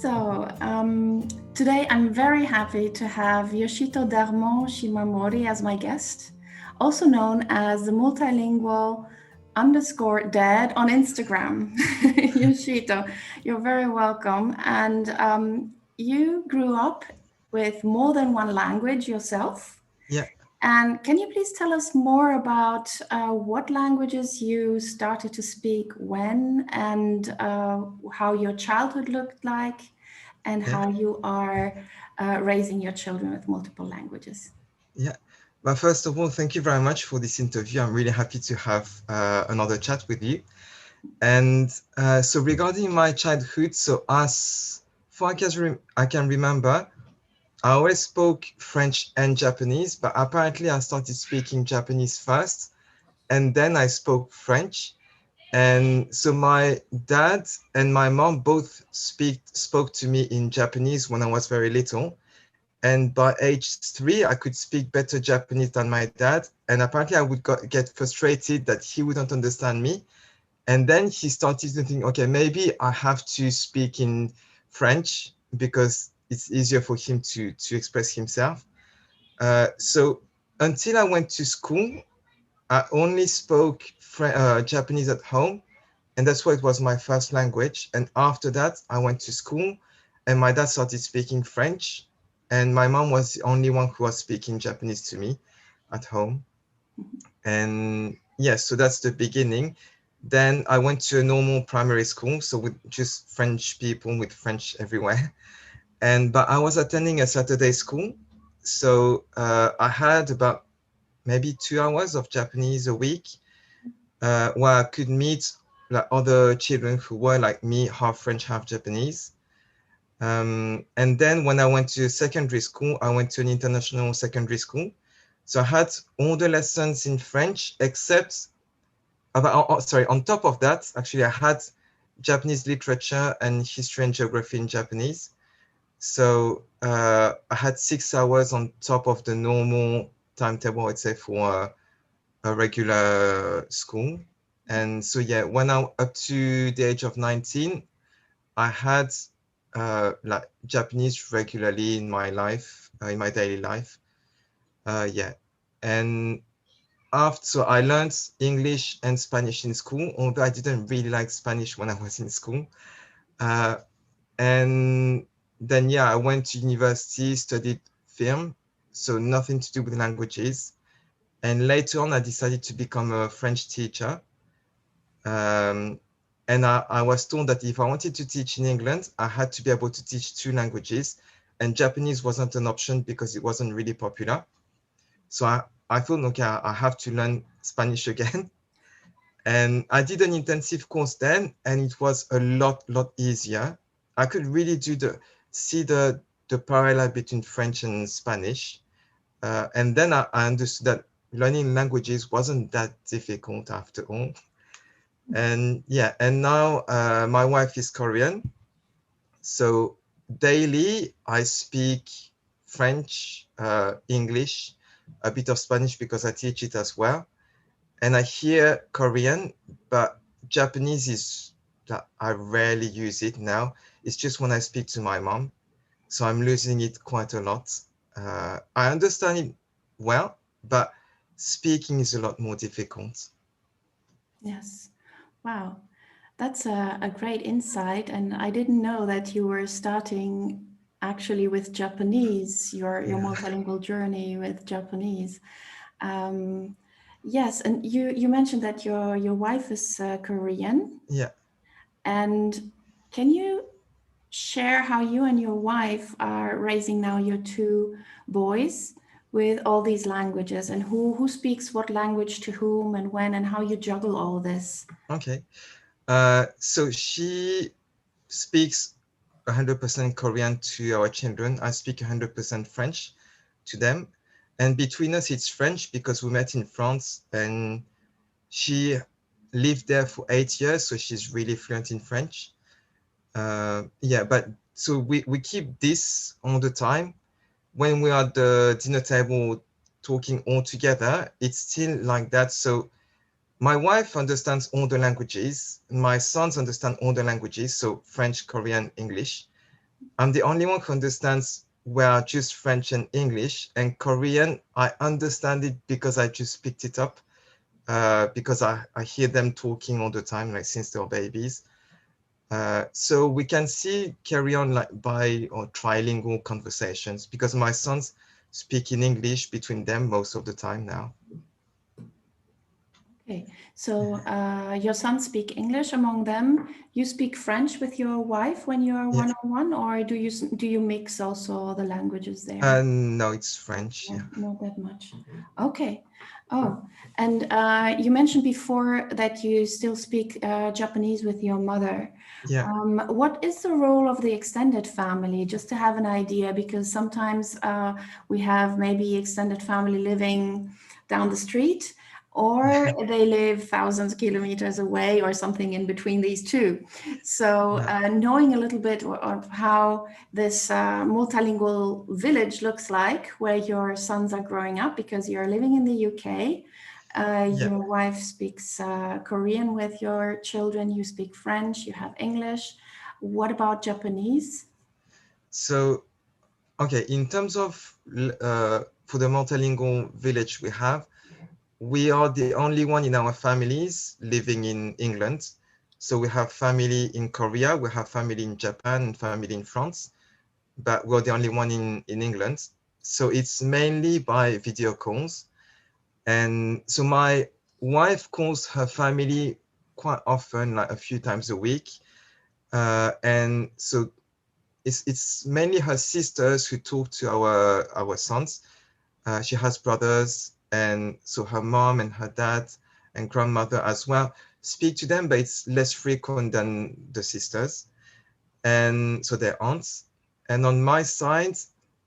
Today I'm very happy to have Yoshito Darmon Shimamori as my guest, also known as the multilingual underscore dad on Instagram. Yoshito, you're very welcome. And you grew up with more than one language yourself. Yeah, And can you please tell us more about what languages you started to speak when and how your childhood looked like and yeah, how you are raising your children with multiple languages? yeah. But first of all, thank you very much for this interview. I'm really happy to have another chat with you. And so regarding my childhood, so as far as I can remember, I always spoke French and Japanese, but apparently I started speaking Japanese first, and then I spoke French. And so my dad and my mom both spoke to me in Japanese when I was very little. And by age 3, I could speak better Japanese than my dad. And apparently I would get frustrated that he wouldn't understand me. And then he started to think, okay, maybe I have to speak in French because it's easier for him to express himself. So until I went to school, I only spoke Japanese at home, and that's why it was my first language. And after that, I went to school, and my dad started speaking French, and my mom was the only one who was speaking Japanese to me at home. And yes, so that's the beginning. Then I went to a normal primary school, so with just French people with French everywhere. And but I was attending a Saturday school, so I had about maybe 2 hours of Japanese a week, where I could meet like other children who were like me, half French, half Japanese. And then when I went to secondary school, I went to an international secondary school. So I had all the lessons in French, except sorry, on top of that, actually, I had Japanese literature and history and geography in Japanese. So I had 6 hours on top of the normal timetable, I'd say, for a regular school. And so, yeah, when I up to the age of 19, I had like Japanese regularly in my life, in my daily life. Yeah. And after, so I learned English and Spanish in school, although I didn't really like Spanish when I was in school. Uh, and then, yeah, I went to university, studied film, so nothing to do with languages. And later on, I decided to become a French teacher. Um, and I was told that if I wanted to teach in England, I had to be able to teach 2 languages. And Japanese wasn't an option because it wasn't really popular. So I thought, okay, I have to learn Spanish again. And I did an intensive course then, and it was a lot easier. I could really see the parallel between French and Spanish. And then I understood that learning languages wasn't that difficult after all. And yeah, and now my wife is Korean. So daily I speak French, English, a bit of Spanish because I teach it as well. And I hear Korean, but Japanese is that I rarely use it now. It's just when I speak to my mom. So I'm losing it quite a lot. I understand it well, but speaking is a lot more difficult. Yes. Wow. That's a great insight. And I didn't know that you were starting actually with Japanese, your Yeah. multilingual journey with Japanese. Um, yes, and you mentioned that your wife is Korean. Yeah. And can you share how you and your wife are raising now your two boys with all these languages and who speaks what language to whom and when and how you juggle all this? Okay. So she speaks 100% Korean to our children. I speak 100% French to them. And between us, it's French because we met in France and she lived there for 8 years. So she's really fluent in French. Yeah, but so we keep this all the time. When we are at the dinner table talking all together, it's still like that. So my wife understands all the languages. My sons understand all the languages, so French, Korean, English. I'm the only one who understands well just French and English, and Korean, I understand it because I just picked it up, because I hear them talking all the time, like since they were babies. So we can see carry on like bi or trilingual conversations because my sons speak in English between them most of the time now. Okay, so your sons speak English among them. You speak French with your wife when you are Yeah. one-on-one, or do you mix also the languages there? No, it's French. Yeah. Not that much. Okay. Oh, and you mentioned before that you still speak Japanese with your mother. Yeah. What is the role of the extended family, just to have an idea? Because sometimes we have maybe extended family living down the street, or they live thousands of kilometers away, or something in between these two. So knowing a little bit of how this multilingual village looks like, where your sons are growing up, because you're living in the UK. Your wife speaks Korean with your children, you speak French, you have English. What about Japanese? So, okay, in terms of for the multilingual village we are the only one in our families living in England. So we have family in Korea, we have family in Japan, and family in France, but we're the only one in England. So it's mainly by video calls. And so my wife calls her family quite often, like a few times a week. And so it's mainly her sisters who talk to our sons. She has brothers, and so her mom and her dad and grandmother as well speak to them, but it's less frequent than the sisters. And so they're aunts. And on my side,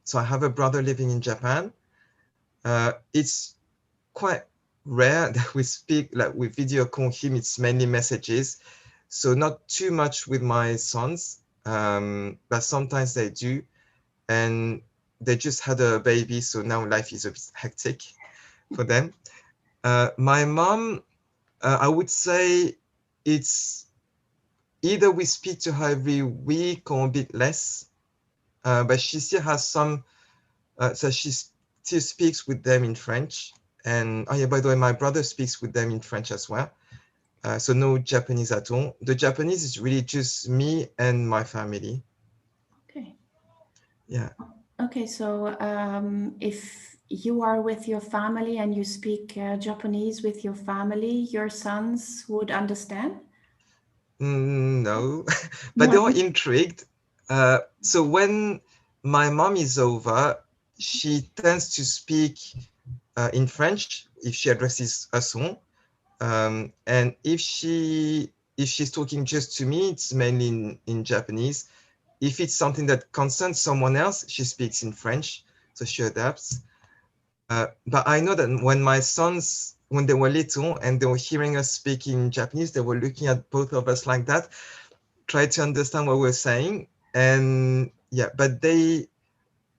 so I have a brother living in Japan. It's quite rare that we speak, like we video call him, it's mainly messages. So not too much with my sons, but sometimes they do. And they just had a baby, so now life is a bit hectic for them. My mom, I would say it's either we speak to her every week or a bit less, but she still has some, so she still speaks with them in French. And oh yeah, by the way, my brother speaks with them in French as well. So no Japanese at all. The Japanese is really just me and my family. Okay. Yeah. Okay, so if you are with your family and you speak Japanese with your family, your sons would understand? No, but they No. were intrigued. So when my mom is over, she tends to speak in French if she addresses a son. And if she's talking just to me, it's mainly in Japanese. If it's something that concerns someone else, she speaks in French, so she adapts. But I know that when my sons, when they were little and they were hearing us speak in Japanese, they were looking at both of us like that, try to understand what we're saying. And yeah, but they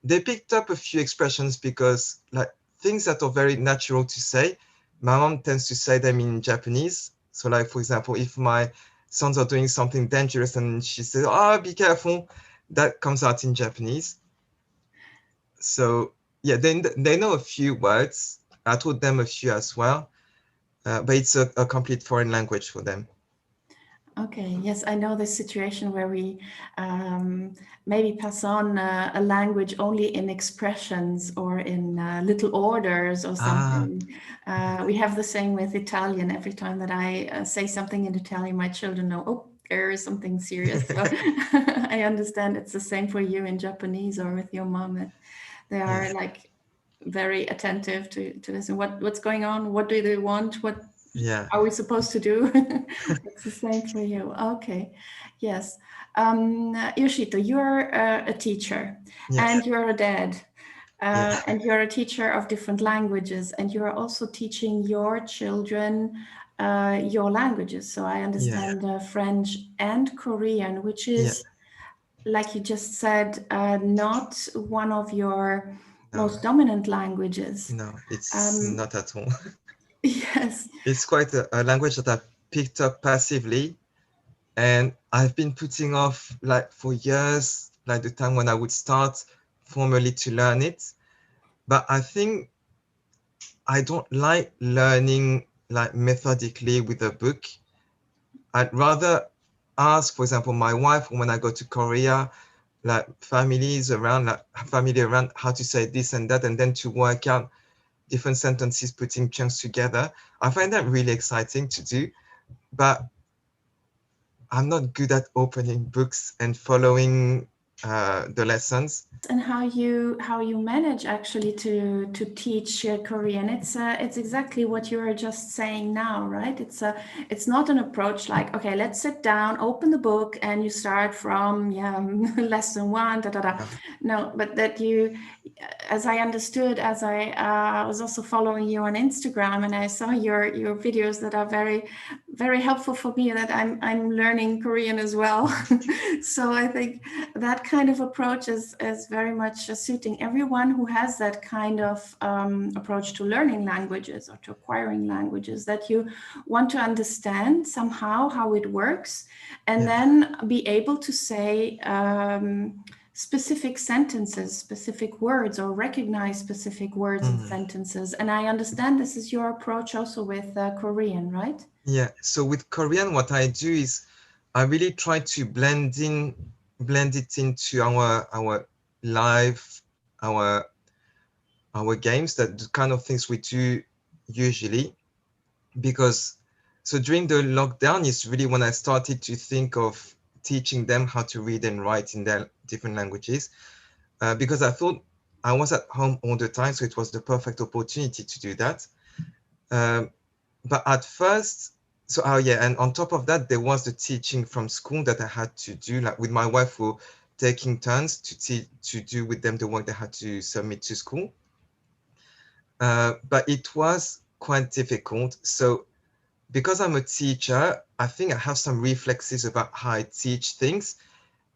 picked up a few expressions because like things that are very natural to say, my mom tends to say them in Japanese. So like, for example, if my sons are doing something dangerous and she says, oh, be careful, that comes out in Japanese. So yeah, they know a few words. I taught them a few as well, but it's a complete foreign language for them. Okay, yes, I know this situation where we maybe pass on a language only in expressions or in little orders or something. We have the same with Italian. Every time that I say something in Italian, my children know, oh, there is something serious. So I understand it's the same for you in Japanese or with your mom. They are like very attentive to listen. What's going on? What do they want? What are we supposed to do? It's the same for you. Okay. Yes. Yoshito, you're a teacher and you're a dad. And you're a teacher of different languages, and you're also teaching your children your languages. So I understand French and Korean, which is, like you just said, not one of your most dominant languages. No, it's not at all. Yes. It's quite a language that I picked up passively, and I've been putting off like for years like the time when I would start formally to learn it. But I think I don't like learning like methodically with a book. I'd rather ask, for example, my wife when I go to Korea, like family around how to say this and that, and then to work out different sentences, putting chunks together. I find that really exciting to do, but I'm not good at opening books and following the lessons. And how you manage actually to teach Korean. It's exactly what you are just saying now, right? It's not an approach like, okay, let's sit down, open the book, and you start from lesson one, da da da. Yeah. No, but that you, as I understood, as I was also following you on Instagram, and I saw your videos that are very, very helpful for me, that I'm learning Korean as well. So I think that kind of approach is very much suiting everyone who has that kind of approach to learning languages or to acquiring languages, that you want to understand somehow how it works, and then be able to say specific sentences, specific words, or recognize specific words and sentences. And I understand this is your approach also with Korean, right? Yeah. So with Korean, what I do is I really try to blend it into our life, our games, that the kind of things we do usually. Because so during the lockdown is really when I started to think of teaching them how to read and write in their different languages, because I thought I was at home all the time, so it was the perfect opportunity to do that. But at first, and on top of that, there was the teaching from school that I had to do, like with my wife, who taking turns to do with them the work they had to submit to school. But it was quite difficult. So because I'm a teacher, I think I have some reflexes about how I teach things.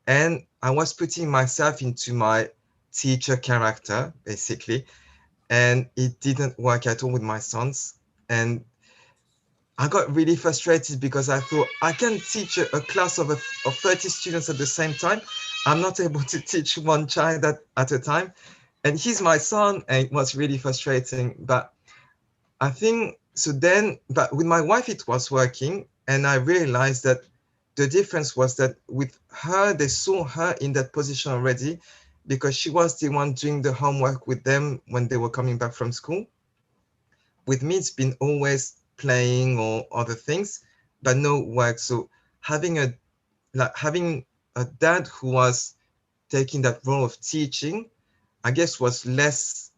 And I was putting myself into my teacher character, basically. And it didn't work at all with my sons. And I got really frustrated because I thought I can teach a class of 30 students at the same time. I'm not able to teach one child at a time. And he's my son, and it was really frustrating. But I think so then, but with my wife, it was working. And I realized that the difference was that with her, they saw her in that position already, because she was the one doing the homework with them when they were coming back from school. With me, it's been always playing or other things, but no work. So having a dad who was taking that role of teaching, I guess, was less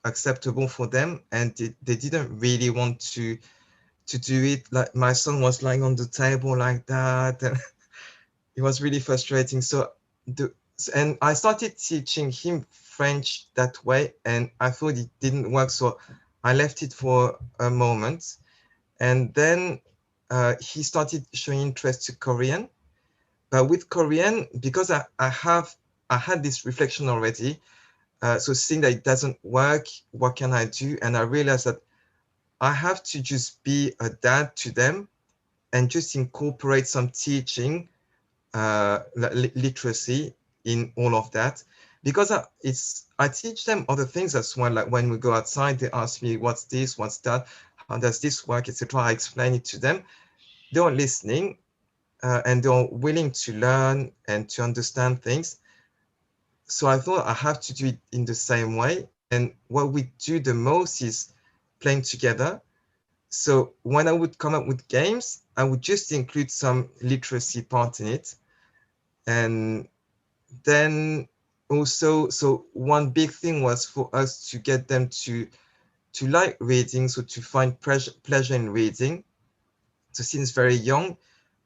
acceptable for them, and they didn't really want to do it. Like my son was lying on the table like that, and it was really frustrating. And I started teaching him French that way, and I thought it didn't work, so I left it for a moment. And then he started showing interest to Korean. But with Korean, because I had this reflection already, so seeing that it doesn't work, what can I do? And I realized that I have to just be a dad to them and just incorporate some teaching, literacy in all of that. Because I teach them other things as well. Like when we go outside, they ask me, what's this, what's that? How does this work, etc. I explain it to them. They're listening, and they're willing to learn and to understand things. So I thought I have to do it in the same way. And what we do the most is playing together. So when I would come up with games, I would just include some literacy part in it. And then also, so one big thing was for us to get them to like reading, so to find pleasure in reading. So since very young,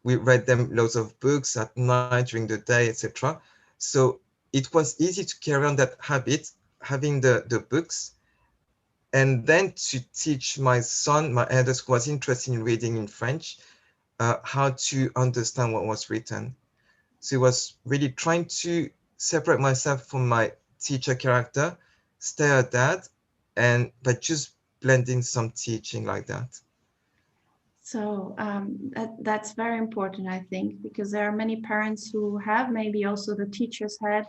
we read them loads of books at night, during the day, etc. So it was easy to carry on that habit, having the books, and then to teach my son, my eldest, who was interested in reading in French, how to understand what was written. So it was really trying to separate myself from my teacher character, stay at that, but just blending some teaching like that. So that's very important, I think, because there are many parents who have maybe also the teacher's head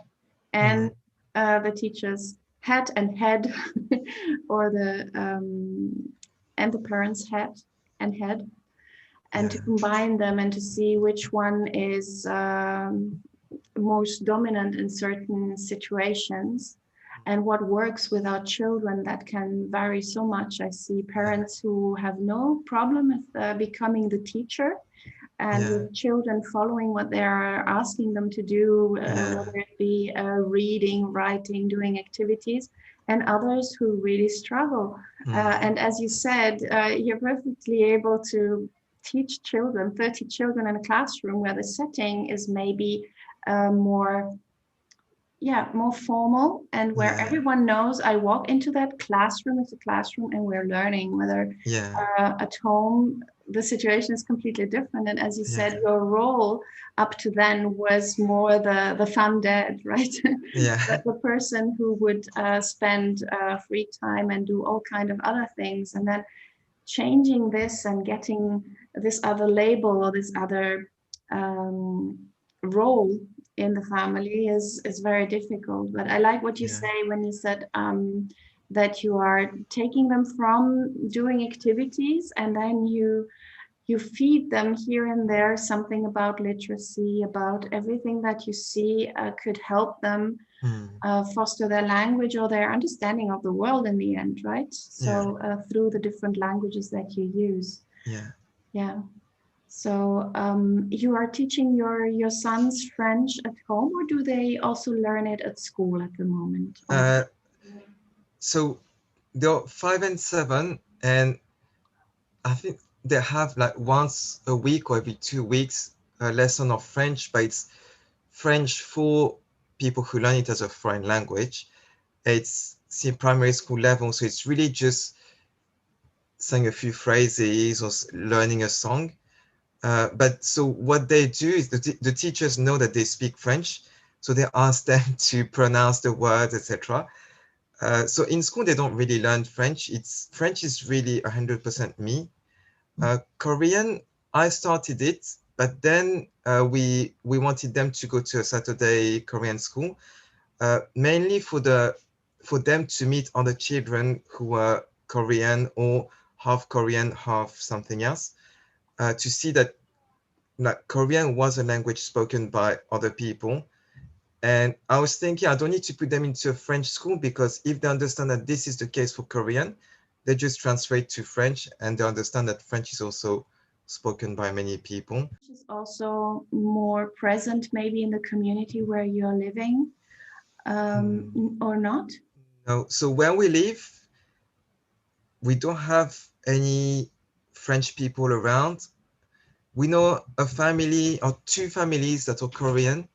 and the teacher's hat and head, or the and the parents' head and head, and to Yeah, combine them and to see which one is most dominant in certain situations and what works with our children. That can vary so much. I see yeah, parents who have no problem with becoming the teacher and yeah, with children following what they are asking them to do, yeah, whether it be reading, writing, doing activities, and others who really struggle. And as you said, you're perfectly able to teach children, 30 children in a classroom where the setting is maybe more, yeah, more formal, and where yeah, everyone knows I walk into that classroom, it's a classroom and we're learning. Whether yeah, at home the situation is completely different, and as you yeah, said, your role up to then was more the fun dad, right? yeah, The person who would spend free time and do all kind of other things, and then changing this and getting this other label or this other um, role in the family is very difficult. But I like what you yeah, say when you said that you are taking them from doing activities, and then you feed them here and there something about literacy, about everything that you see could help them foster their language or their understanding of the world in the end, right? yeah, So through the different languages that you use. yeah. Yeah. So you are teaching your sons French at home, or do they also learn it at school at the moment? Or Uh, so they're 5 and 7, and I think they have like once a week or every 2 weeks a lesson of French, but it's French for people who learn it as a foreign language. It's primary school level, so it's really just saying a few phrases or learning a song. But so what they do is the teachers know that they speak French, so they ask them to pronounce the words, etc. So in school they don't really learn French. French is really 100% me. Korean, I started it, but then we wanted them to go to a Saturday Korean school, mainly for them to meet other children who were Korean or half Korean, half something else, to see that like Korean was a language spoken by other people. And I was thinking I don't need to put them into a French school, because if they understand that this is the case for Korean, they just translate to French and they understand that French is also spoken by many people. is also more present maybe in the community where you're living, or not? No, so where we live, we don't have any French people around. We know a family or two families that are Korean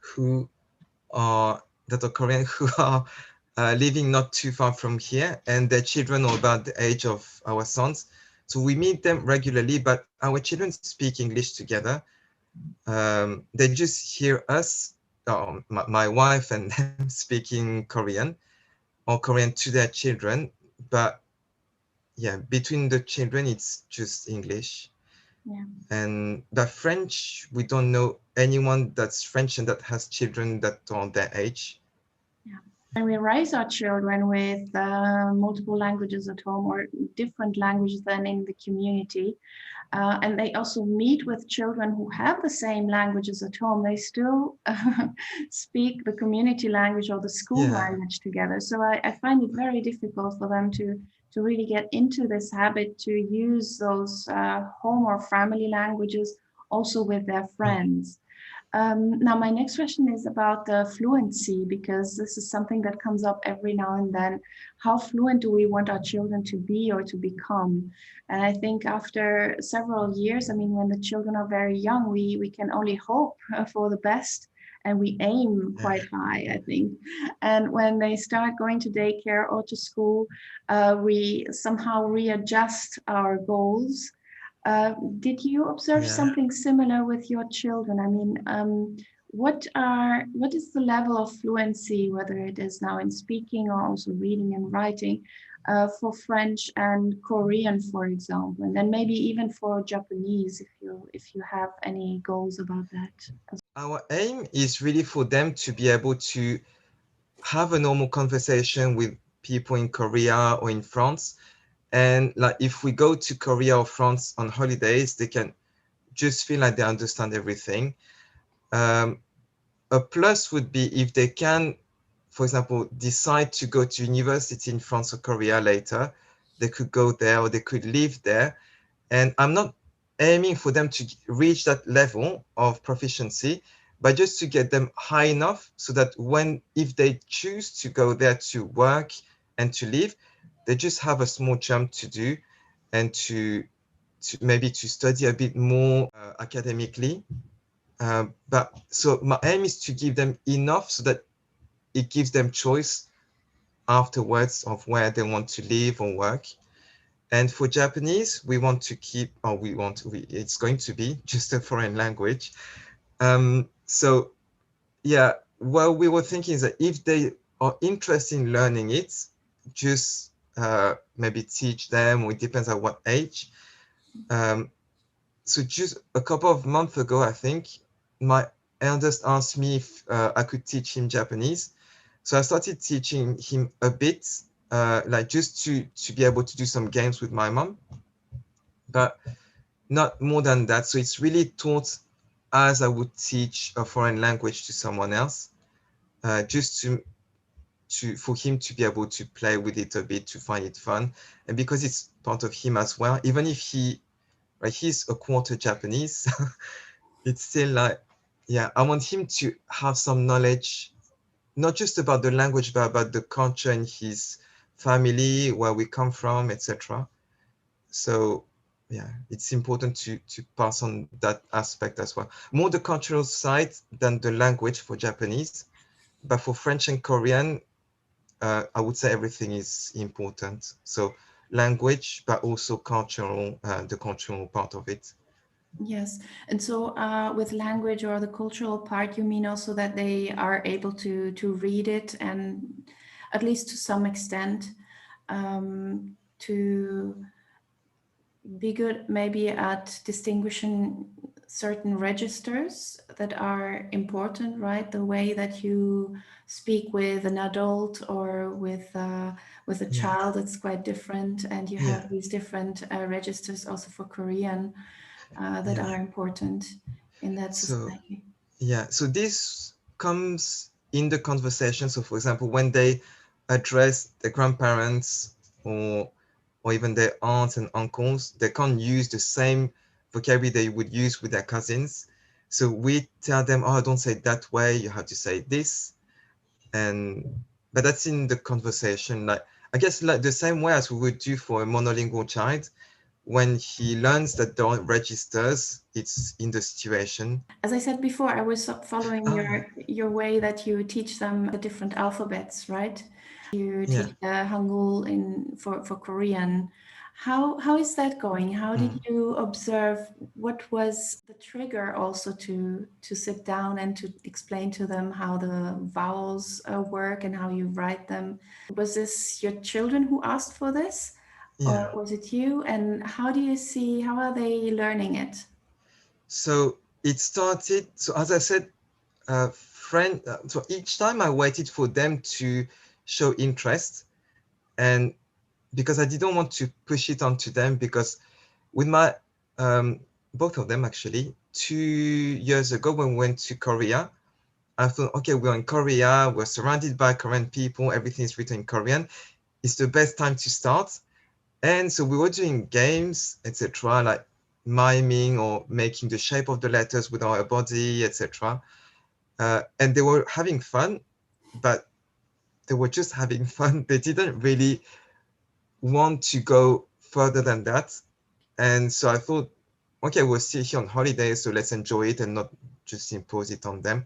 who who are living not too far from here, and their children are about the age of our sons. So we meet them regularly, but our children speak English together. They just hear us, my wife and them speaking Korean or Korean to their children. But yeah, between the children, it's just English. Yeah. And the French, we don't know anyone that's French and that has children that are their age. Yeah. And we raise our children with multiple languages at home, or different languages than in the community. And they also meet with children who have the same languages at home. They still speak the community language or the school Yeah, language together. So I find it very difficult for them to really get into this habit to use those home or family languages also with their friends. Now, my next question is about the fluency, because this is something that comes up every now and then. How fluent do we want our children to be or to become? And I think after several years, I mean, when the children are very young, we can only hope for the best, and we aim yeah, quite high, I think. And when they start going to daycare or to school, we somehow readjust our goals. Did you observe yeah. something similar with your children? I mean, what is the level of fluency, whether it is now in speaking or also reading and writing, for French and Korean, for example, and then maybe even for Japanese, if you have any goals about that. Our aim is really for them to be able to have a normal conversation with people in Korea or in France. And like if we go to Korea or France on holidays, they can just feel like they understand everything. A plus would be if they can, for example, decide to go to university in France or Korea later, they could go there or they could live there. And I'm not aiming for them to reach that level of proficiency, but just to get them high enough so that if they choose to go there to work and to live, they just have a small jump to do and to maybe to study a bit more academically. But so my aim is to give them enough so that it gives them choice afterwards of where they want to live or work. And for Japanese, we want to keep, or it's going to be just a foreign language. So yeah, what we were thinking is that if they are interested in learning it, just maybe teach them, or it depends on what age. So just a couple of months ago, I think, my eldest asked me if I could teach him Japanese. So I started teaching him a bit, like just to be able to do some games with my mom, but not more than that. So it's really taught as I would teach a foreign language to someone else, just for him to be able to play with it a bit, to find it fun, and because it's part of him as well. Even if he's a quarter Japanese, it's still like, yeah, I want him to have some knowledge, not just about the language, but about the culture and his family, where we come from, etc. So yeah, it's important to pass on that aspect as well. More the cultural side than the language for Japanese, but for French and Korean, I would say everything is important. So language, but also cultural, the cultural part of it. Yes. And so with language or the cultural part, you mean also that they are able to read it, and at least to some extent, to be good maybe at distinguishing certain registers that are important, right? The way that you speak with an adult or with a child, it's quite different, and you Yeah. have these different registers also for Korean that Yeah. are important in that So society. yeah, so this comes in the conversation. So for example, when they address their grandparents or even their aunts and uncles, they can't use the same vocabulary they would use with their cousins. So we tell them, oh, don't say it that way, you have to say this. But that's in the conversation. Like, I guess like the same way as we would do for a monolingual child, when he learns that there are registers, it's in the situation. As I said before, I was following Ah, your way that you teach them the different alphabets, right? You yeah. teach the Hangul for Korean. How is that going? How did Mm. you observe? What was the trigger also to sit down and to explain to them how the vowels work and how you write them? Was this your children who asked for this, or Yeah. was it you? And how do you see, how are they learning it? So it started, so as I said, so each time I waited for them to show interest, and because I didn't want to push it onto them, because with my, both of them actually, 2 years ago when we went to Korea, I thought, okay, we're in Korea, we're surrounded by Korean people, everything is written in Korean, it's the best time to start. And so we were doing games, etc., like miming or making the shape of the letters with our body, etc. And they were having fun, but they were just having fun. They didn't really want to go further than that. And so I thought, okay, we're still here on holiday, so let's enjoy it and not just impose it on them.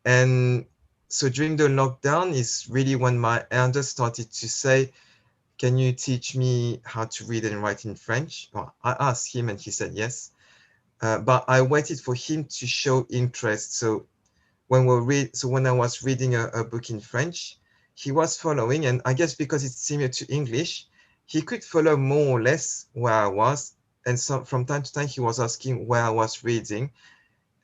And so during the lockdown is really when my eldest started to say, can you teach me how to read and write in French? Well, I asked him and he said yes. But I waited for him to show interest. So when I was reading a book in French, he was following, and I guess because it's similar to English, he could follow more or less where I was. And so from time to time, he was asking where I was reading.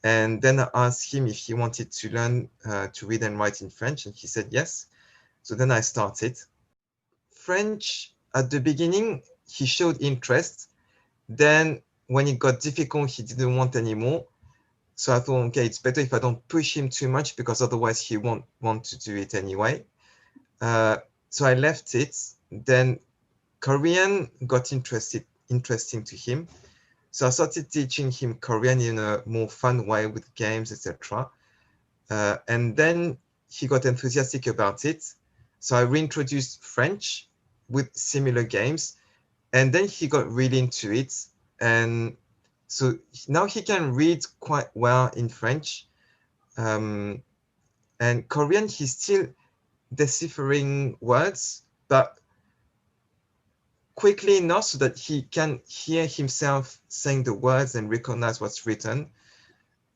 And then I asked him if he wanted to learn to read and write in French, and he said yes. So then I started. French, at the beginning, he showed interest. Then when it got difficult, he didn't want anymore. So I thought, okay, it's better if I don't push him too much, because otherwise he won't want to do it anyway. So I left it. Then Korean got interesting to him. So I started teaching him Korean in a more fun way with games, etc. And then he got enthusiastic about it. So I reintroduced French with similar games. And then he got really into it. And so now he can read quite well in French. And Korean, he's still deciphering words, but quickly enough so that he can hear himself saying the words and recognize what's written.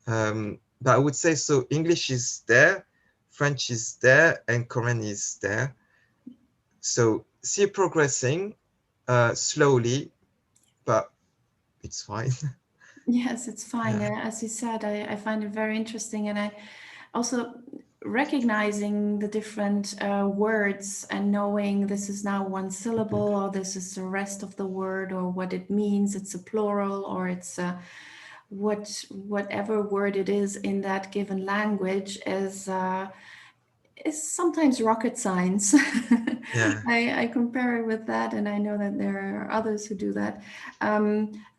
But I would say, so English is there, French is there, and Korean is there. So see progressing slowly, but it's fine. Yes, it's fine. Yeah. As you said, I find it very interesting, and I also recognizing the different words and knowing this is now one syllable or this is the rest of the word or what it means. It's a plural or it's a whatever word it is in that given language is sometimes rocket science. Yeah. I compare it with that, and I know that there are others who do that,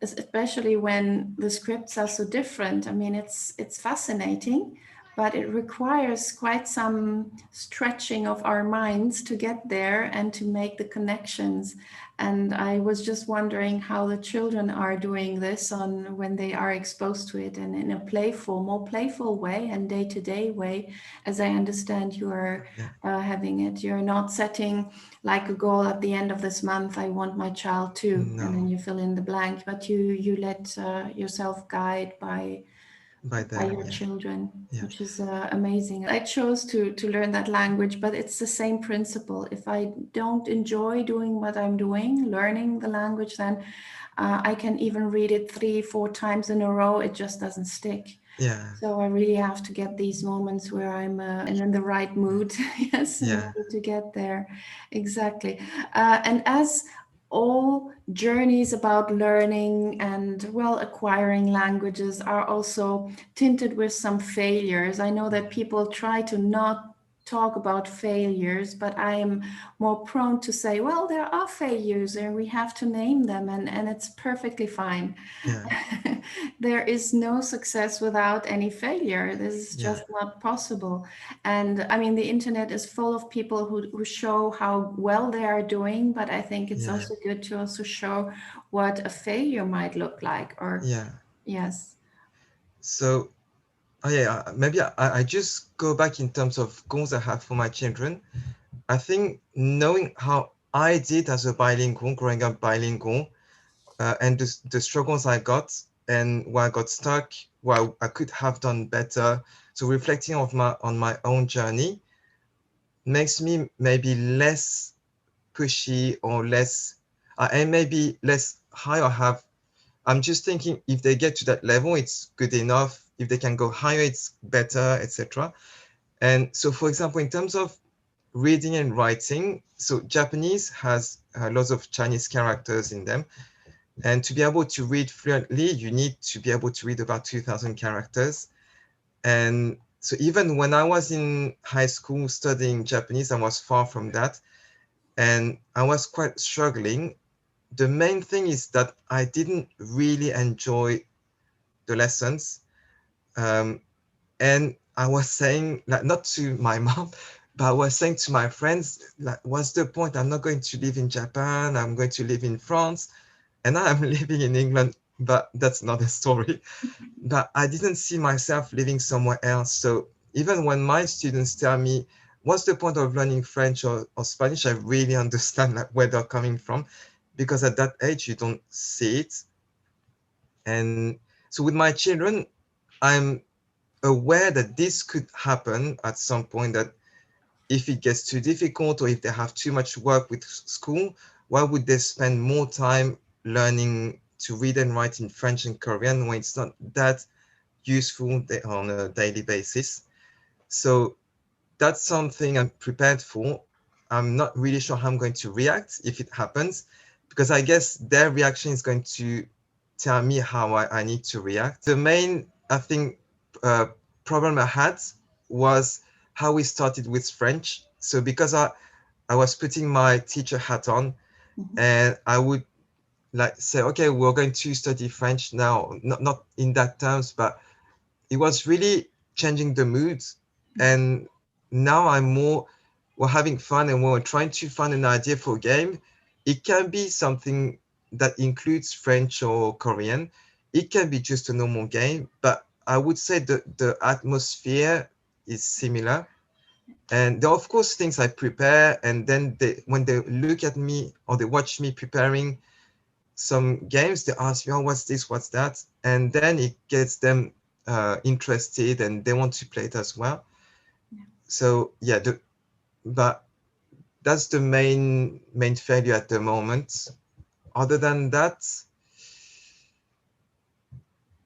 especially when the scripts are so different. I mean, it's fascinating, but it requires quite some stretching of our minds to get there and to make the connections. And I was just wondering how the children are doing this on when they are exposed to it and in a playful, more playful way and day-to-day way. As I understand, you are Yeah. having it. You're not setting like a goal at the end of this month. I want my child to, and then No, you fill in the blank. But you let yourself guide by by them. your Yeah. children, Yeah. which is amazing. I chose to learn that language, but it's the same principle. If I don't enjoy doing what I'm doing, learning the language, then I can even read it 3, 4 times in a row. It just doesn't stick. Yeah. So I really have to get these moments where I'm in the right mood, yes, in Yeah. order to get there. Exactly. And as all journeys about learning and well acquiring languages are also tinted with some failures. I know that people try to not talk about failures, but I am more prone to say, well, there are failures and we have to name them, and it's perfectly fine. Yeah. There is no success without any failure. This is Yeah. just not possible. And I mean, the internet is full of people who show how well they are doing, but I think it's Yeah. also good to also show what a failure might look like. Or, Yeah. yes. So, oh yeah, maybe I just go back in terms of goals I have for my children. I think knowing how I did as a bilingual, growing up bilingual, and the struggles I got and where I got stuck, where I could have done better. So reflecting on my own journey makes me maybe less pushy or less, and maybe less high or have. I'm just thinking if they get to that level, it's good enough. If they can go higher, it's better, etc. And so, for example, in terms of reading and writing, so Japanese has lots of Chinese characters in them. And to be able to read fluently, you need to be able to read about 2,000 characters. And so even when I was in high school studying Japanese, I was far from that. And I was quite struggling. The main thing is that I didn't really enjoy the lessons. And I was saying, like, not to my mom, but I was saying to my friends, like, what's the point? I'm not going to live in Japan. I'm going to live in France. And I'm living in England, but that's another story. But I didn't see myself living somewhere else. So even when my students tell me, what's the point of learning French or Spanish, I really understand like where they're coming from, because at that age, you don't see it. And so with my children, I'm aware that this could happen at some point, that if it gets too difficult or if they have too much work with school, why would they spend more time learning to read and write in French and Korean when it's not that useful on a daily basis? So that's something I'm prepared for. I'm not really sure how I'm going to react if it happens, because I guess their reaction is going to tell me how I need to react. The main, I think, problem I had was how we started with French. So because I was putting my teacher hat on, and I would like say, okay, we're going to study French now, not in that terms, but it was really changing the mood. And now we're having fun and we're trying to find an idea for a game. It can be something that includes French or Korean. It can be just a normal game, but I would say the atmosphere is similar. And there are, of course, things I prepare, and then when they look at me or they watch me preparing some games, they ask me, oh, what's this, what's that? And then it gets them interested and they want to play it as well. Yeah. So yeah, but that's the main failure at the moment. Other than that,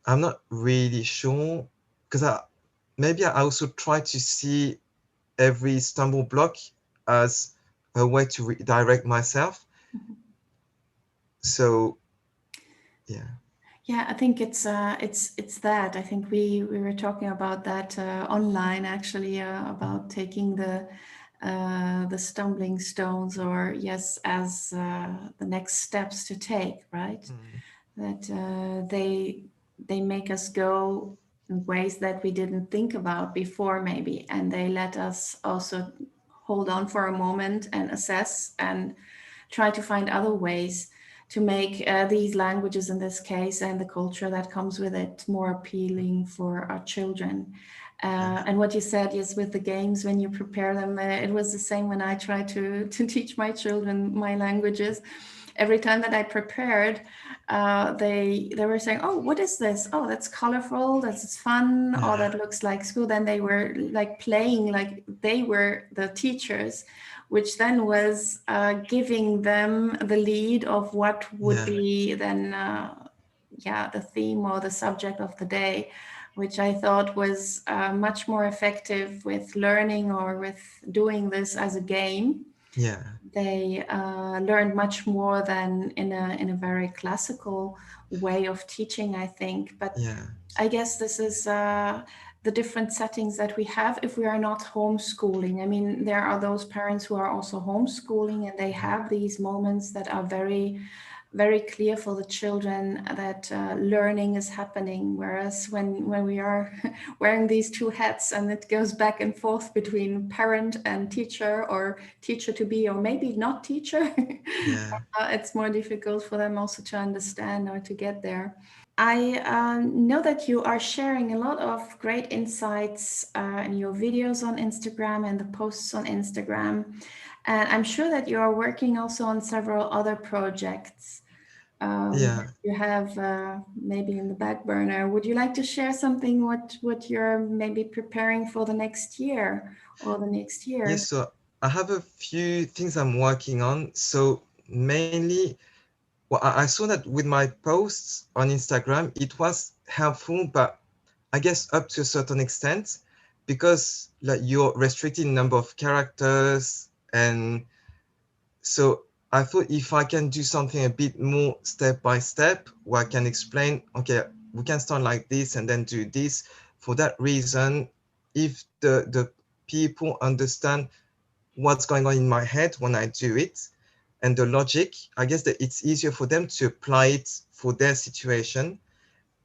I'm not really sure, because maybe I also try to see every stumble block as a way to redirect myself. So yeah. Yeah, I think it's that. I think we were talking about that online actually, about taking the stumbling stones, or yes, as the next steps to take, right? That they make us go in ways that we didn't think about before, maybe, and they let us also hold on for a moment and assess and try to find other ways to make these languages, in this case, and the culture that comes with it, more appealing for our children. And what you said, yes, with the games, when you prepare them, it was the same when I tried to teach my children my languages. Every time that I prepared, they were saying, "Oh, what is this? Oh, that's colorful. That's fun. Yeah. Oh, that looks like school." Then they were like playing like they were the teachers, which then was giving them the lead of what would be then, the theme or the subject of the day, which I thought was much more effective with learning or with doing this as a game. Yeah. They learned much more than in a very classical way of teaching, I think. But I guess this is the different settings that we have if we are not homeschooling. I mean, there are those parents who are also homeschooling, and they have these moments that are very, very clear for the children that learning is happening. Whereas when we are wearing these two hats and it goes back and forth between parent and teacher, or teacher to be, or maybe not teacher, it's more difficult for them also to understand or to get there. I know that you are sharing a lot of great insights in your videos on Instagram and the posts on Instagram. And I'm sure that you are working also on several other projects. You have maybe in the back burner. Would you like to share something, what you're maybe preparing for the next year or the next year? Yes, so I have a few things I'm working on. So mainly, well, I saw that with my posts on Instagram, it was helpful, but I guess up to a certain extent, because like you're restricting number of characters. And so I thought if I can do something a bit more step by step, where I can explain, okay, we can start like this and then do this. For that reason, if the people understand what's going on in my head when I do it, and the logic, I guess that it's easier for them to apply it for their situation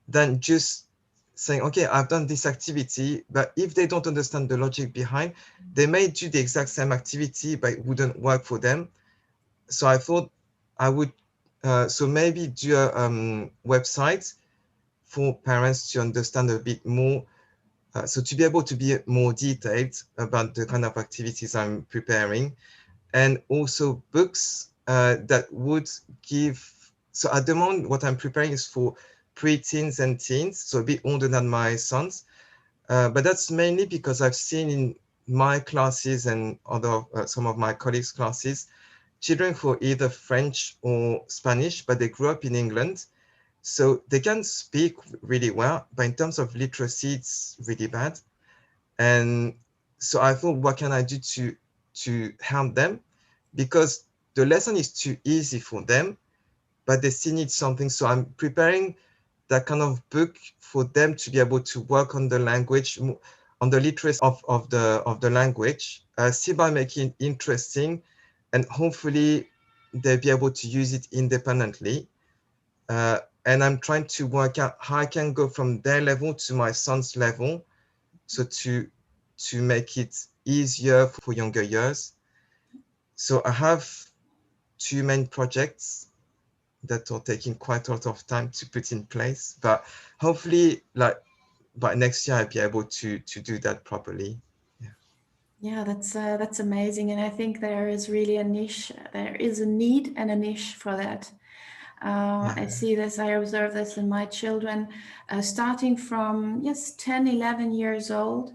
than just saying, okay, I've done this activity, but if they don't understand the logic behind, they may do the exact same activity, but it wouldn't work for them. So I thought I would, so maybe do a website for parents to understand a bit more. So to be able to be more detailed about the kind of activities I'm preparing, and also books that would give, so at the moment, what I'm preparing is for pre-teens and teens, so a bit older than my sons. But that's mainly because I've seen in my classes and other some of my colleagues' classes, children who are either French or Spanish, but they grew up in England. So they can speak really well, but in terms of literacy, it's really bad. And so I thought, what can I do to help them? Because the lesson is too easy for them, but they still need something. So I'm preparing that kind of book for them to be able to work on the language, on the literacy of the language, still by making it interesting, and hopefully they'll be able to use it independently. And I'm trying to work out how I can go from their level to my son's level, so to make it easier for younger years. So I have two main projects that are taking quite a lot of time to put in place, but hopefully, like by next year, I'll be able to do that properly. Yeah, that's amazing, and I think there is really a niche. There is a need and a niche for that. I see this, I observe this in my children, starting from, yes, 10, 11 years old,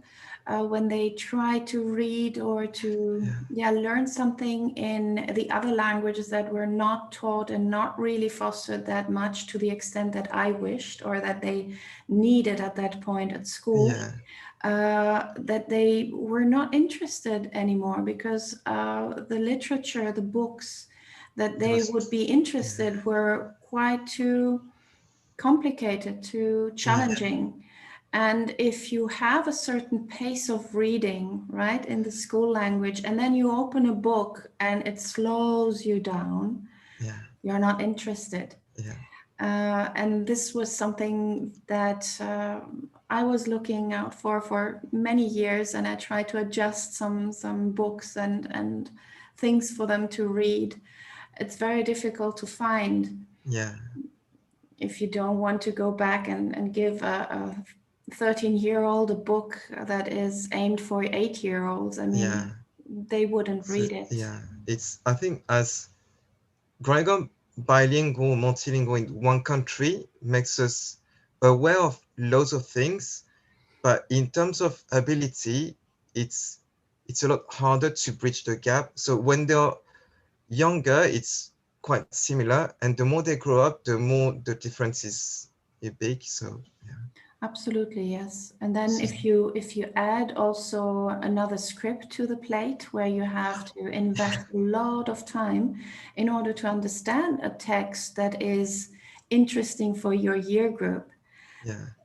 when they try to read or to learn something in the other languages that were not taught and not really fostered that much to the extent that I wished or that they needed at that point at school. Yeah. That they were not interested anymore because the literature, the books that they would be interested were quite too complicated, too challenging. And if you have a certain pace of reading, right, in the school language, and then you open a book and it slows you down, you're not interested. And this was something that I was looking out for many years, and I tried to adjust some books and things for them to read. It's very difficult to find. If you don't want to go back and give a 13-year-old a book that is aimed for 8-year-olds, I mean, they wouldn't read it. It's, I think, as growing up bilingual, multilingual in one country makes us aware of loads of things, but in terms of ability, it's a lot harder to bridge the gap. So when they're younger, it's quite similar, and the more they grow up, the more the difference is big. So Absolutely, yes. And then if you add also another script to the plate where you have to invest a lot of time in order to understand a text that is interesting for your year group,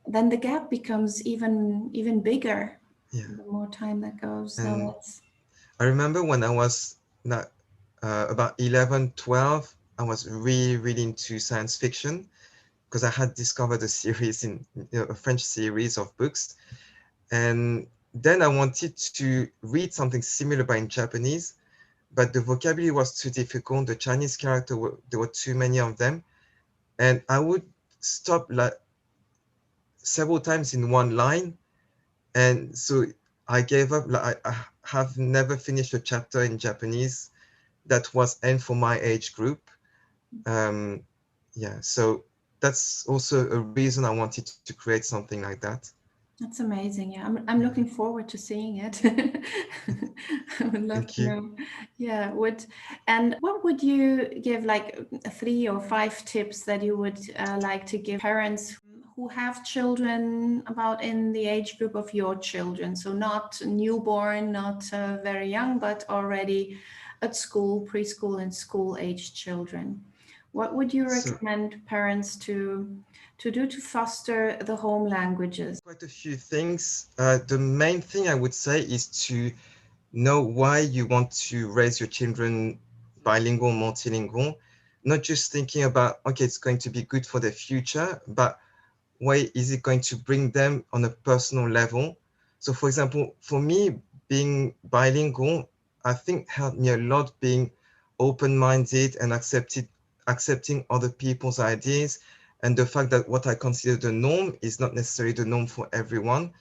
then the gap becomes even bigger the more time that goes. So I remember when I was about 11, 12, I was really into science fiction, because I had discovered a series a French series of books. And then I wanted to read something similar but in Japanese, but the vocabulary was too difficult. The Chinese character, there were too many of them. And I would stop like several times in one line. And so I gave up. Like I have never finished a chapter in Japanese that was aimed for my age group. So that's also a reason I wanted to create something like that. That's amazing. Yeah, I'm looking forward to seeing it. I would love to know. Yeah, what would you give, like 3 or 5 tips that you would like to give parents who have children about in the age group of your children? So not newborn, not very young, but already at school, preschool and school age children. What would you recommend parents to do to foster the home languages? Quite a few things. The main thing I would say is to know why you want to raise your children bilingual, multilingual, not just thinking about, okay, it's going to be good for their future, but why is it going to bring them on a personal level? So for example, for me, being bilingual, I think helped me a lot being open-minded and accepting other people's ideas, and the fact that what I consider the norm is not necessarily the norm for everyone.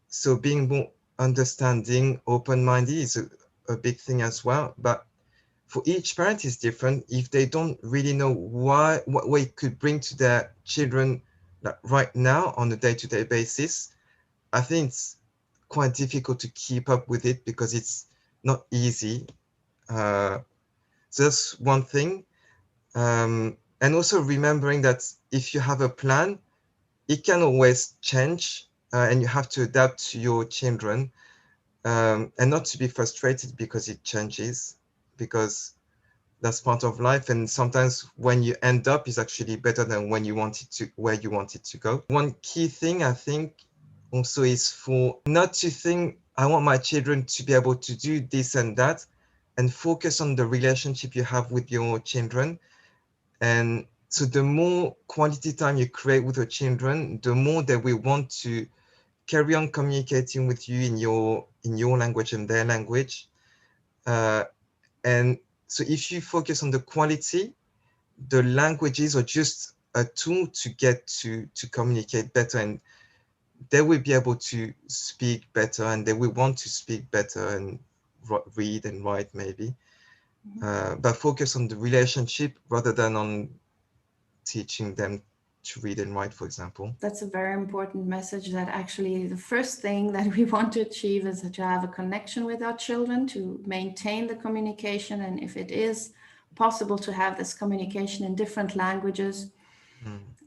So being more understanding, open-minded is a big thing as well. But for each parent is different. If they don't really know what it could bring to their children, like right now on a day-to-day basis, I think it's quite difficult to keep up with it because it's not easy. So that's one thing. And also remembering that if you have a plan, it can always change and you have to adapt to your children, and not to be frustrated because it changes, because that's part of life. And sometimes when you end up is actually better than when you wanted to, where you wanted to go. One key thing I think also is for not to think, I want my children to be able to do this and that, and focus on the relationship you have with your children. And so the more quality time you create with your children, the more that we want to carry on communicating with you in your language and their language. And so if you focus on the quality, the languages are just a tool to get to communicate better, and they will be able to speak better, and they will want to speak better and read and write maybe. But focus on the relationship rather than on teaching them to read and write, for example. That's a very important message, that actually the first thing that we want to achieve is to have a connection with our children, to maintain the communication. And if it is possible to have this communication in different languages,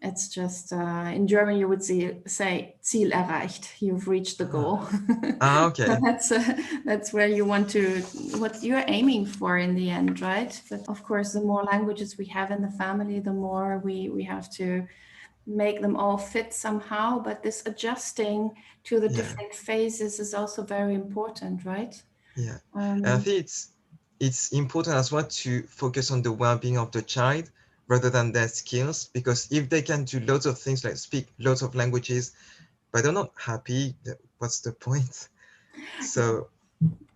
it's just, in German, you would say Ziel erreicht, you've reached the goal. Okay. So that's where you want to, what you're aiming for in the end, right? But of course, the more languages we have in the family, the more we have to make them all fit somehow. But this adjusting to the different phases is also very important, right? Yeah. And I think it's important as well to focus on the well-being of the child rather than their skills, because if they can do lots of things like speak lots of languages, but they're not happy, what's the point? So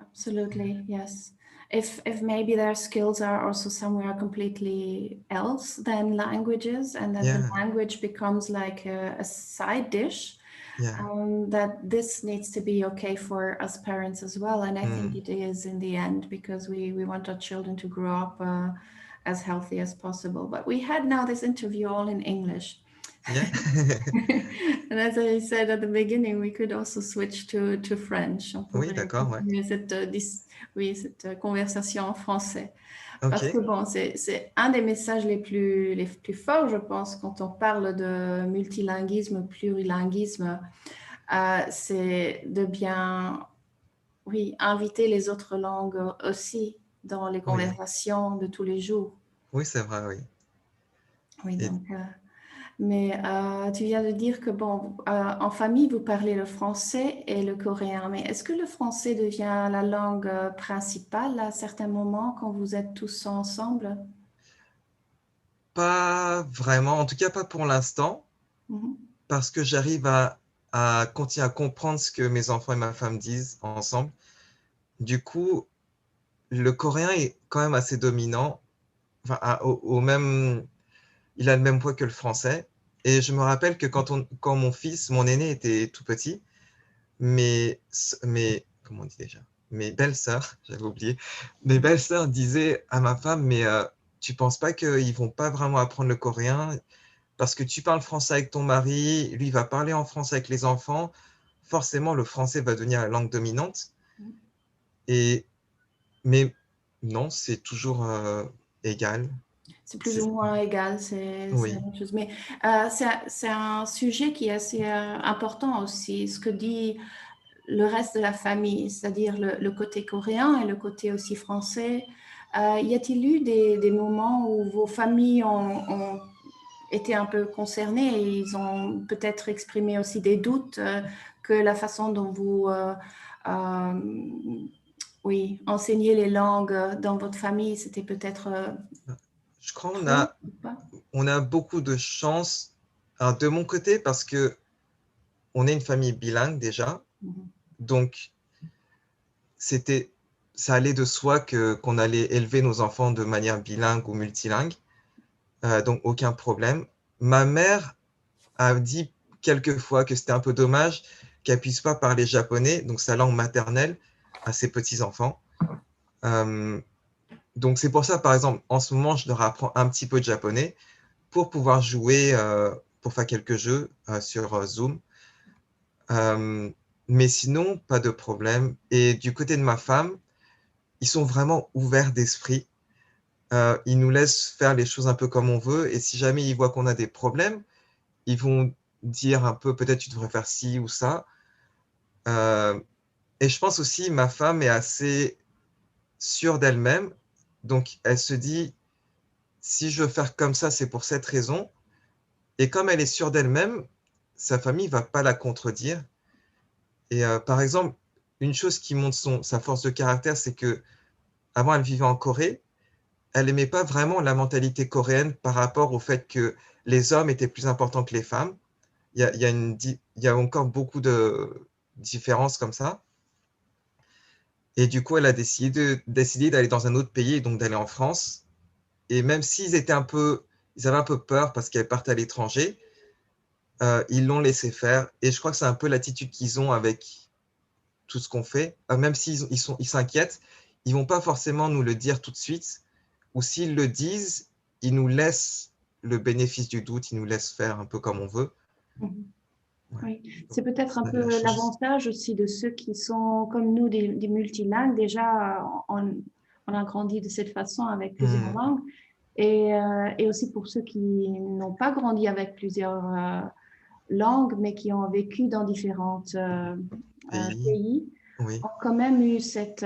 absolutely, yes. If maybe their skills are also somewhere completely else than languages, and that the language becomes like a side dish, that this needs to be okay for us parents as well. And I think it is in the end, because we want our children to grow up as healthy as possible. But we had now this interview all in English. Yeah. And as I said at the beginning, we could also switch to French. On Oui, d'accord, continuer cette conversation en français. Okay. Parce que bon, c'est un des messages les plus forts, je pense, quand on parle de multilinguisme, plurilinguisme, c'est de bien, oui, inviter les autres langues aussi dans les conversations de tous les jours. Oui, c'est vrai, oui. Oui, donc... Mais tu viens de dire que, bon, en famille, vous parlez le français et le coréen. Mais est-ce que le français devient la langue principale à certains moments quand vous êtes tous ensemble? Pas vraiment, en tout cas pas pour l'instant, parce que j'arrive à continuer à comprendre ce que mes enfants et ma femme disent ensemble. Du coup, le coréen est quand même assez dominant, enfin, il a le même poids que le français. Et je me rappelle que quand mon fils, mon aîné était tout petit, comment on dit déjà? Mes belles-sœurs, j'avais oublié, mes belles-sœurs disaient à ma femme, mais tu penses pas qu'ils vont pas vraiment apprendre le coréen parce que tu parles français avec ton mari, lui va parler en français avec les enfants, forcément le français va devenir la langue dominante. Mais non, c'est toujours égal. C'est plus ou moins égal, c'est la même chose. Mais c'est un sujet qui est assez important aussi, ce que dit le reste de la famille, c'est-à-dire le côté coréen et le côté aussi français. Y a-t-il eu des moments où vos familles ont été un peu concernées et ils ont peut-être exprimé aussi des doutes que la façon dont vous enseignez les langues dans votre famille, c'était peut-être... Je crois qu'on a beaucoup de chance, alors de mon côté, parce que on est une famille bilingue déjà, donc ça allait de soi qu'on allait élever nos enfants de manière bilingue ou multilingue, donc aucun problème. Ma mère a dit quelquefois que c'était un peu dommage qu'elle puisse pas parler japonais, donc sa langue maternelle, à ses petits-enfants. Donc c'est pour ça, par exemple, en ce moment, je leur apprends un petit peu de japonais pour pouvoir jouer, pour faire quelques jeux sur Zoom. Mais sinon, pas de problème. Et du côté de ma femme, ils sont vraiment ouverts d'esprit. Ils nous laissent faire les choses un peu comme on veut. Et si jamais ils voient qu'on a des problèmes, ils vont dire un peu, peut-être tu devrais faire ci ou ça. Euh, et je pense aussi, ma femme est assez sûre d'elle-même. Donc, elle se dit, si je veux faire comme ça, c'est pour cette raison. Et comme elle est sûre d'elle-même, sa famille ne va pas la contredire. Et par exemple, une chose qui montre sa force de caractère, c'est que avant, elle vivait en Corée. Elle n'aimait pas vraiment la mentalité coréenne par rapport au fait que les hommes étaient plus importants que les femmes. Il y a encore beaucoup de différences comme ça. Et du coup, elle a décidé d'aller dans un autre pays, donc d'aller en France. Et même ils avaient un peu peur parce qu'elle partait à l'étranger, ils l'ont laissé faire. Et je crois que c'est un peu l'attitude qu'ils ont avec tout ce qu'on fait. Même ils s'inquiètent, ils vont pas forcément nous le dire tout de suite. Ou s'ils le disent, ils nous laissent le bénéfice du doute, ils nous laissent faire un peu comme on veut. Mhm. Ouais. Oui, c'est peut-être un Ça a peu changé. l'avantage aussi de ceux qui sont comme nous, des multilingues. Déjà, on a grandi de cette façon avec plusieurs Hmm. langues. Et aussi pour ceux qui n'ont pas grandi avec plusieurs langues, mais qui ont vécu dans différents Pays, pays, oui, ont quand même eu cette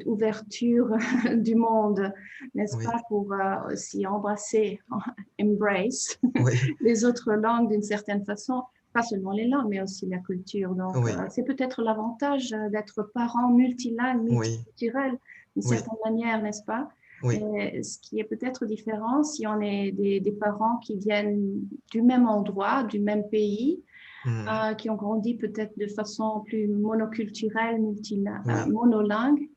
ouverture du monde, n'est-ce oui, pas, pour aussi embrasser, embrace oui, les autres langues d'une certaine façon, pas seulement les langues, mais aussi la culture. Donc, oui, c'est peut-être l'avantage d'être parent multilingue, oui, multiculturel, d'une oui, certaine manière, n'est-ce pas? oui. Et ce qui est peut-être différent si on est des parents qui viennent du même endroit, du même pays, Hmm. qui ont grandi peut-être de façon plus monoculturelle, Oui, monolingue,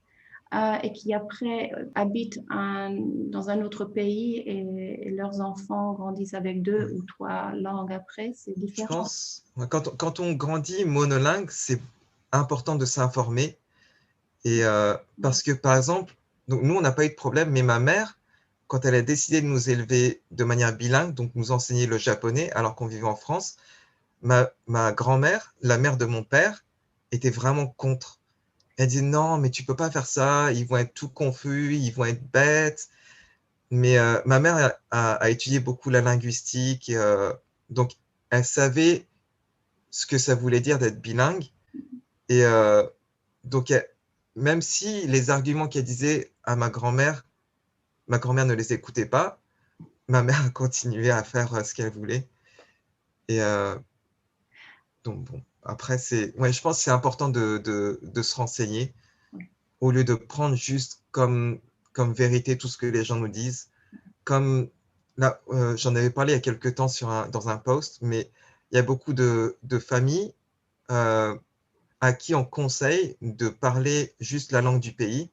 et qui après habitent dans un autre pays et leurs enfants grandissent avec deux oui. ou trois langues après, c'est Je différent. pense, ouais, quand on grandit monolingue, c'est important de s'informer. Et parce que, par exemple, donc nous, on n'a pas eu de problème, mais ma mère, quand elle a décidé de nous élever de manière bilingue, donc nous enseigner le japonais alors qu'on vivait en France, ma grand-mère, la mère de mon père, était vraiment contre. Elle dit non, mais tu peux pas faire ça, ils vont être tout confus, ils vont être bêtes. Mais ma mère a étudié beaucoup la linguistique, donc elle savait ce que ça voulait dire d'être bilingue. Et donc, même si les arguments qu'elle disait à ma grand-mère ne les écoutait pas, ma mère a continué à faire ce qu'elle voulait. Et donc, bon, après, ouais, je pense que c'est important de se renseigner au lieu de prendre juste comme vérité tout ce que les gens nous disent. Comme là, j'en avais parlé il y a quelques temps dans un post, mais il y a beaucoup de familles euh, à qui on conseille de parler juste la langue du pays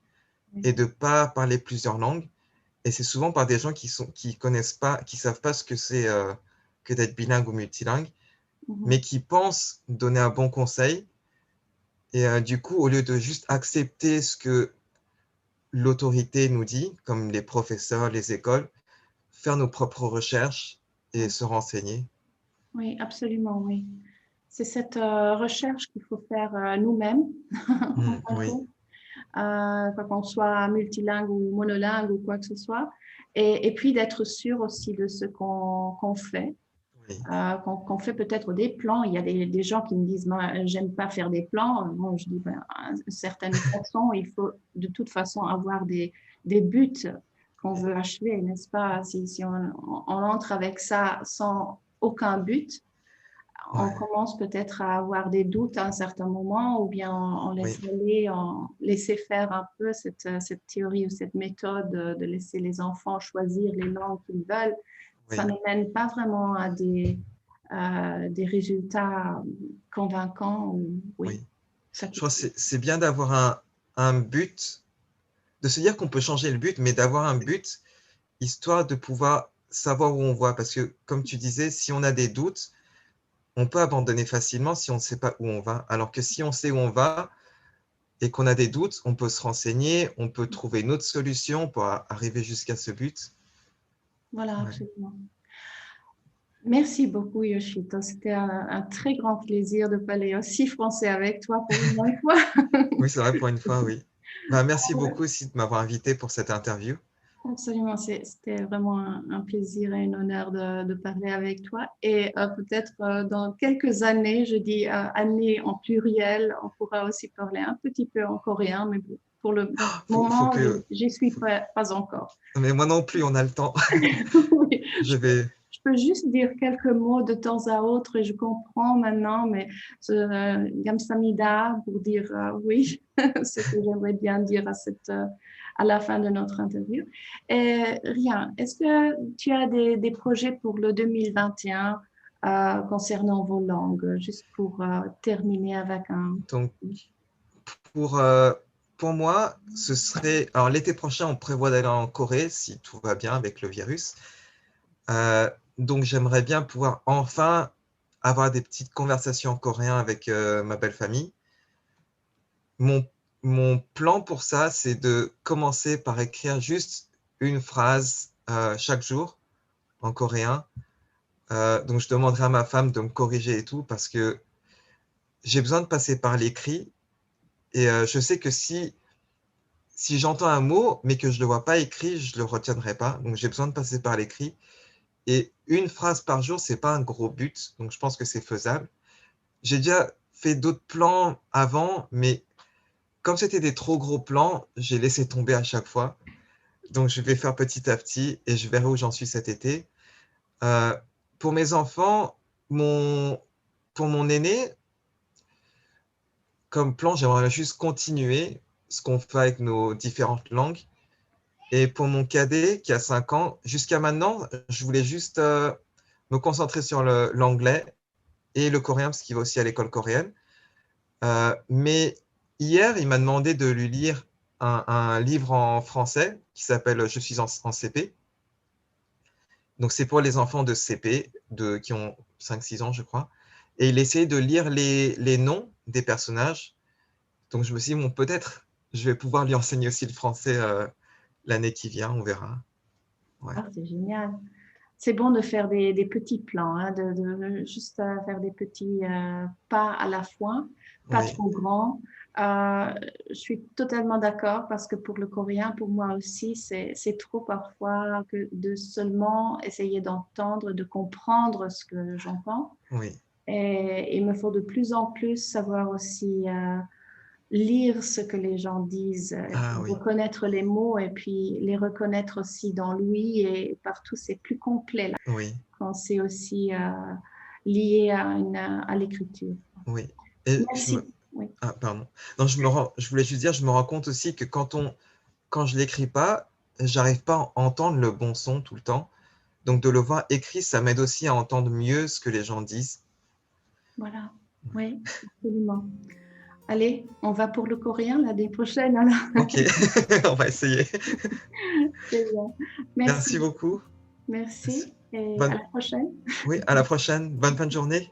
et de ne pas parler plusieurs langues. Et c'est souvent par des gens qui connaissent pas, qui savent pas ce que c'est que d'être bilingue ou multilingue, mais Mhm. qui pensent donner un bon conseil. Et du coup, au lieu de juste accepter ce que l'autorité nous dit, comme les professeurs, les écoles, faire nos propres recherches et se renseigner. Oui, absolument, oui. C'est cette recherche qu'il faut faire nous-mêmes, en fin de Oui, compte, qu'on soit multilingue ou monolingue ou quoi que ce soit. Et puis d'être sûr aussi de ce qu'on fait. oui, Qu'on fait peut-être des plans. Il y a des gens qui me disent, moi, j'aime pas faire des plans. Bon, je dis, ben, d'une certaine façon, il faut de toute façon avoir des buts qu'on veut achever, n'est-ce pas? Si on entre avec ça sans aucun but, on ouais, commence peut-être à avoir des doutes à un certain moment, ou bien on laisse oui, aller, on laisser faire un peu cette théorie ou cette méthode de laisser les enfants choisir les langues qu'ils veulent. Ça oui, ne mène pas vraiment à des résultats convaincants. Oui, oui. Je crois que satisfaisants. c'est bien d'avoir un but, de se dire qu'on peut changer le but, mais d'avoir un but histoire de pouvoir savoir où on va. Parce que, comme tu disais, si on a des doutes, on peut abandonner facilement si on ne sait pas où on va. Alors que si on sait où on va et qu'on a des doutes, on peut se renseigner, on peut trouver une autre solution pour arriver jusqu'à ce but. Voilà, Ouais. absolument. Merci beaucoup, Yoshito. C'était un très grand plaisir de parler aussi français avec toi pour une bonne fois. Oui, c'est vrai pour une fois, oui. Bah, merci beaucoup aussi de m'avoir invité pour cette interview. Absolument, c'était vraiment un plaisir et un honneur de parler avec toi. Et peut-être dans quelques années, je dis années en pluriel, on pourra aussi parler un petit peu en coréen, mais pour le Faut moment, que... j'y suis faut- pas encore. Mais moi non plus, on a le temps. Oui, Je vais... je peux juste dire quelques mots de temps à autre et je comprends maintenant, mais Gamsamida pour dire oui, ce que j'aimerais bien dire à la fin de notre interview. Et rien, est-ce que tu as des projets pour le 2021 concernant vos langues, juste pour terminer avec un... Donc, pour moi, ce serait... Alors, l'été prochain, on prévoit d'aller en Corée, si tout va bien avec le virus. Euh, donc, j'aimerais bien pouvoir enfin avoir des petites conversations en coréen avec ma belle famille. Mon, mon plan pour ça, c'est de commencer par écrire juste une phrase chaque jour en coréen. Donc, je demanderai à ma femme de me corriger et tout, parce que j'ai besoin de passer par l'écrit. Et je sais que si j'entends un mot, mais que je ne le vois pas écrit, je ne le retiendrai pas. Donc, j'ai besoin de passer par l'écrit. Et une phrase par jour, ce n'est pas un gros but. Donc, je pense que c'est faisable. J'ai déjà fait d'autres plans avant, mais comme c'était des trop gros plans, j'ai laissé tomber à chaque fois. Donc, je vais faire petit à petit et je verrai où j'en suis cet été. Euh, pour mes enfants, pour mon aîné, comme plan, j'aimerais juste continuer ce qu'on fait avec nos différentes langues. Et pour mon cadet qui a 5 ans, jusqu'à maintenant, je voulais juste me concentrer sur l'anglais et le coréen, parce qu'il va aussi à l'école coréenne. Mais hier, il m'a demandé de lui lire un livre en français qui s'appelle Je suis en CP. Donc, c'est pour les enfants de CP qui ont 5-6 ans, je crois. Et il essayait de lire les noms des personnages. Donc, je me suis dit, bon, peut-être je vais pouvoir lui enseigner aussi le français l'année qui vient, on verra. Ouais. Ah, c'est génial. C'est bon de faire des petits plans, hein, de juste faire des petits pas à la fois, pas Oui, trop grands. Je suis totalement d'accord parce que pour le coréen, pour moi aussi, c'est trop parfois que de seulement essayer d'entendre, de comprendre ce que j'entends. oui. Et il me faut de plus en plus savoir aussi lire ce que les gens disent, Ah oui, reconnaître les mots et puis les reconnaître aussi dans l'ouïe et partout, c'est plus complet là, oui, quand c'est aussi lié à l'écriture. oui. Et Merci. Oui. Ah, pardon. Non, je voulais juste dire, je me rends compte aussi que quand je l'écris pas, j'arrive pas à entendre le bon son tout le temps. Donc de le voir écrit, ça m'aide aussi à entendre mieux ce que les gens disent. Voilà. Oui, absolument. Allez, on va pour le coréen l'année prochaine alors. Ok, on va essayer. C'est bien. Merci Merci. beaucoup. Merci et à Bonne... la prochaine. Oui, à la prochaine. Bonne fin de journée.